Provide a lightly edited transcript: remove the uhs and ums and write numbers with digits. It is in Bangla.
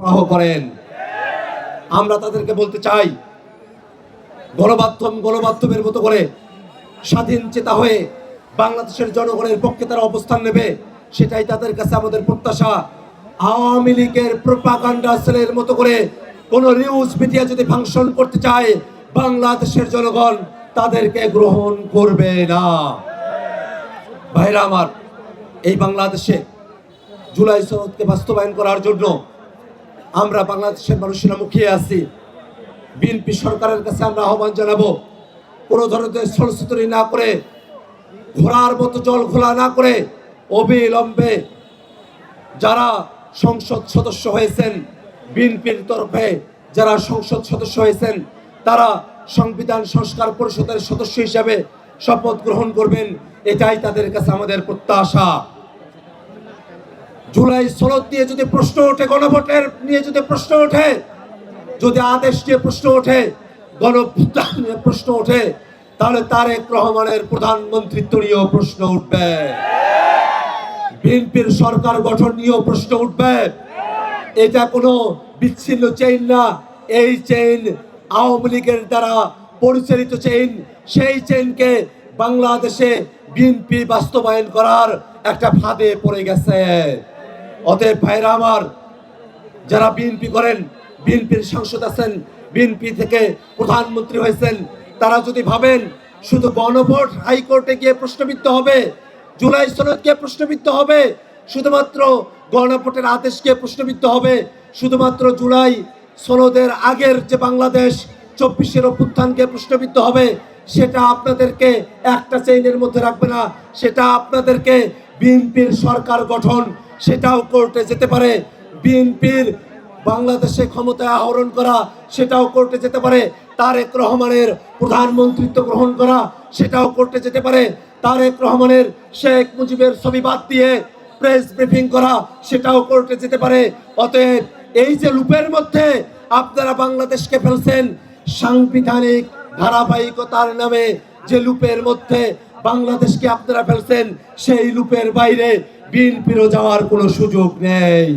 সরবরাহ করেন। আমরা তাদেরকে বলতে চাই, গণমাধ্যমের মতো করে স্বাধীন চেতা হয়ে বাংলাদেশের জনগণের পক্ষে তারা অবস্থান নেবে, সেটাই তাদের কাছে আমাদের প্রত্যাশা। আওয়ামী লীগের প্রোপাগান্ডা সেলের মতো করে কোন নিউজ মিডিয়া যদি ফাংশন করতে চায়, বাংলাদেশের জনগণ তাদেরকে গ্রহণ করবে না। ভাইরা আমার, এই বাংলাদেশে জুলাই সনদকে বাস্তবায়ন করার জন্য আমরা বাংলাদেশের মানুষেরা মুখিয়ে আছি। বিএনপি সরকারের কাছে আমরা আহ্বান জানাবো, কোনো ধরনের ছলছুতরি না করে, ঘোড়ার মতো জল ঘোলা না করে অবিলম্বে যারা সংসদ সদস্য হয়েছেন, বিএনপির তরফে যারা সংসদ সদস্য হয়েছেন, তারা সংবিধান সংস্কার পরিষদের সদস্য হিসেবে শপথ গ্রহণ করবেন। এটাই তাদের কাছে আমাদের প্রত্যাশা। জুলাই সনদ নিয়ে যদি প্রশ্ন ওঠে, গণভোটের নিয়ে যদি প্রশ্ন ওঠে, যদি আদেশ নিয়ে প্রশ্ন ওঠে, গণভোট নিয়ে প্রশ্ন ওঠে, তাহলে তারেক রহমানের প্রধানমন্ত্রিত্ব নিয়েও প্রশ্ন উঠবে, বিএনপির সরকার গঠন নিয়েও প্রশ্ন উঠবে। এটা কোনো বিচ্ছিন্ন চেইন না, এই চেইন আওয়ামী লীগের দ্বারা পরিচালিত চেইন। সেই চেইনকে বাংলাদেশে বিএনপি বাস্তবায়ন করার একটা ফাঁদে পড়ে গেছে। অতএব ভাইরা আমার, যারা বিএনপি করেন, বিএনপির সাংসদ আছেন, বিএনপি থেকে প্রধানমন্ত্রী হয়েছেন, তারা যদি ভাবেন শুধু গণভোট হাইকোর্টে গিয়ে প্রশ্নবিদ্ধ হবে, জুলাই সনদ গিয়ে প্রশ্নবিদ্ধ হবে, শুধুমাত্র গণভোটের আদেশ গিয়ে প্রশ্নবিদ্ধ হবে, শুধুমাত্র জুলাই সনদের আগের যে বাংলাদেশ 24-এর অভ্যুত্থানকে প্রশ্নবিদ্ধ হবে, সেটা আপনাদেরকে একটা চেইনের মধ্যে রাখবে না। সেটা আপনাদেরকে বিএনপির সরকার গঠন, সেটাও কোর্টে যেতে পারে। বিএনপির বাংলাদেশে ক্ষমতায় আহরণ করা, সেটাও কোর্টে যেতে পারে। তারেক রহমানের প্রধানমন্ত্রিত্ব গ্রহণ করা, সেটাও কোর্টে যেতে পারে। তারেক রহমানের শেখ মুজিবের ছবি বাদ দিয়ে প্রেস ব্রিফিং করা, সেটাও কোর্টে যেতে পারে। অতএব এই যে লুপের মধ্যে আপনারা বাংলাদেশকে ফেলছেন, সাংবিধানিক ধারাবাহিকতার নামে যে লুপের মধ্যে বাংলাদেশকে আপনারা ফেলছেন, সেই লুপের বাইরে বিএনপিরও যাওয়ার কোনো সুযোগ নেই।